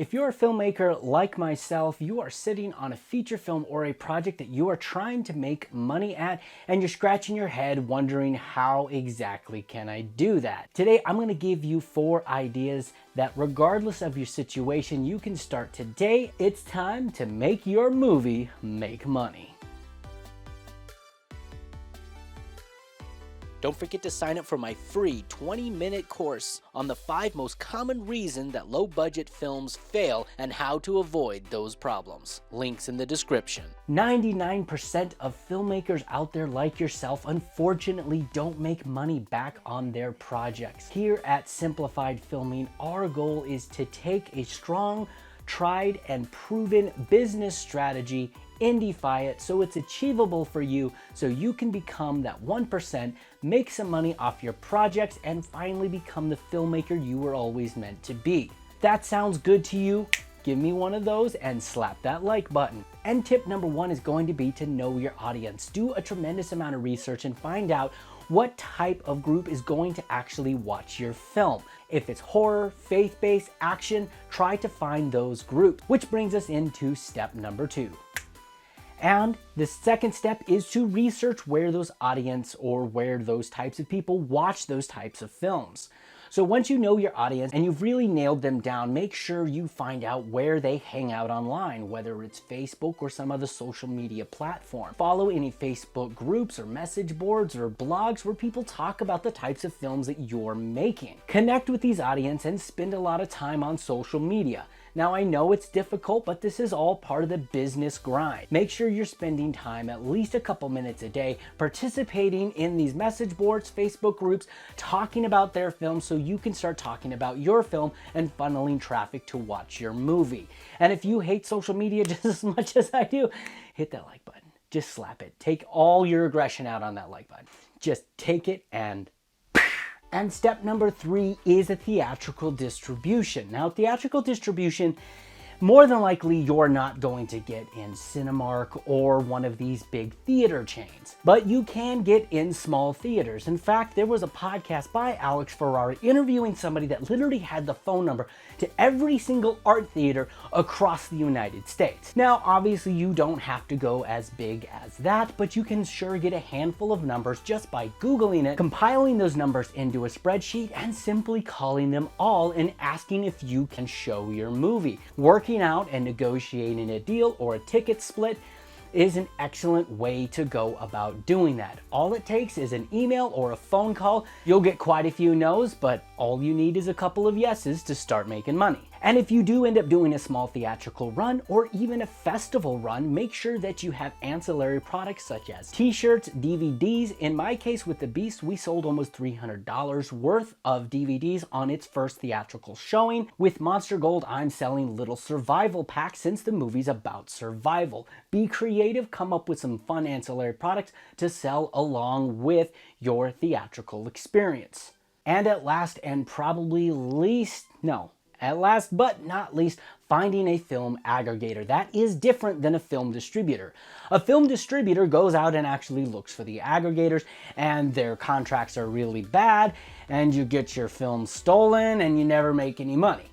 If you're a filmmaker like myself, you are sitting on a feature film or a project that you are trying to make money at, and you're scratching your head wondering how exactly can I do that? Today, I'm going to give you 4 ideas that regardless of your situation, you can start today. It's time to make your movie make money. Don't forget to sign up for my free 20-minute course on the 5 most common reasons that low-budget films fail and how to avoid those problems. Links in the description. 99% of filmmakers out there like yourself unfortunately don't make money back on their projects. Here at Simplified Filming, our goal is to take a strong, tried and proven business strategy, indify it so it's achievable for you, so you can become that 1%, make some money off your projects, and finally become the filmmaker you were always meant to be. That sounds good to you? Give me one of those and slap that like button. And tip number 1 is going to be to know your audience. Do a tremendous amount of research and find out what type of group is going to actually watch your film. If it's horror, faith-based, action, try to find those groups. Which brings us into step number 2. And the second step is to research where those audience or where those types of people watch those types of films. So once you know your audience and you've really nailed them down, make sure you find out where they hang out online, whether it's Facebook or some other social media platform. Follow any Facebook groups or message boards or blogs where people talk about the types of films that you're making. Connect with these audience and spend a lot of time on social media. Now I know it's difficult, but this is all part of the business grind. Make sure you're spending time at least a couple minutes a day participating in these message boards, Facebook groups, talking about their film so you can start talking about your film and funneling traffic to watch your movie. And if you hate social media just as much as I do, hit that like button. Just slap it. Take all your aggression out on that like button. Just take it and step number 3 is a theatrical distribution. Now, theatrical distribution, more than likely you're not going to get in Cinemark or one of these big theater chains, but you can get in small theaters. In fact, there was a podcast by Alex Ferrari interviewing somebody that literally had the phone number to every single art theater across the United States. Now, obviously you don't have to go as big as that, but you can sure get a handful of numbers just by Googling it, compiling those numbers into a spreadsheet, and simply calling them all and asking if you can show your movie. Working out and negotiating a deal or a ticket split is an excellent way to go about doing that. All it takes is an email or a phone call. You'll get quite a few no's, but all you need is a couple of yeses to start making money. And if you do end up doing a small theatrical run or even a festival run, make sure that you have ancillary products such as t-shirts, DVDs. In my case with The Beast, we sold almost $300 worth of DVDs on its first theatrical showing. With Monster Gold, I'm selling little survival packs since the movie's about survival. Be creative, come up with some fun ancillary products to sell along with your theatrical experience. And at last but not least, finding a film aggregator. That is different than a film distributor. A film distributor goes out and actually looks for the aggregators, and their contracts are really bad, and you get your film stolen and you never make any money.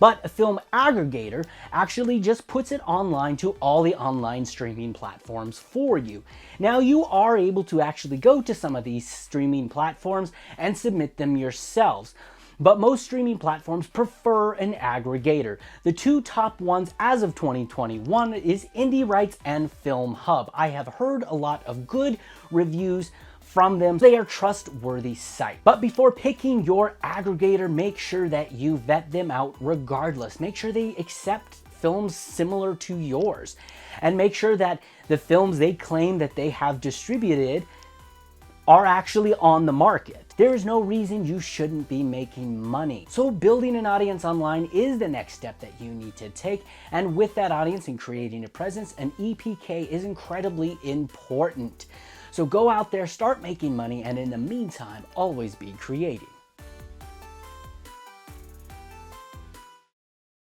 But a film aggregator actually just puts it online to all the online streaming platforms for you. Now you are able to actually go to some of these streaming platforms and submit them yourselves. But most streaming platforms prefer an aggregator. The 2 top ones as of 2021 is Indie Rights and Film Hub. I have heard a lot of good reviews from them. They are trustworthy sites. But before picking your aggregator, make sure that you vet them out regardless. Make sure they accept films similar to yours. And make sure that the films they claim that they have distributed are actually on the market. There is no reason you shouldn't be making money. So building an audience online is the next step that you need to take. And with that audience and creating a presence, an EPK is incredibly important. So go out there, start making money, and in the meantime, always be creative.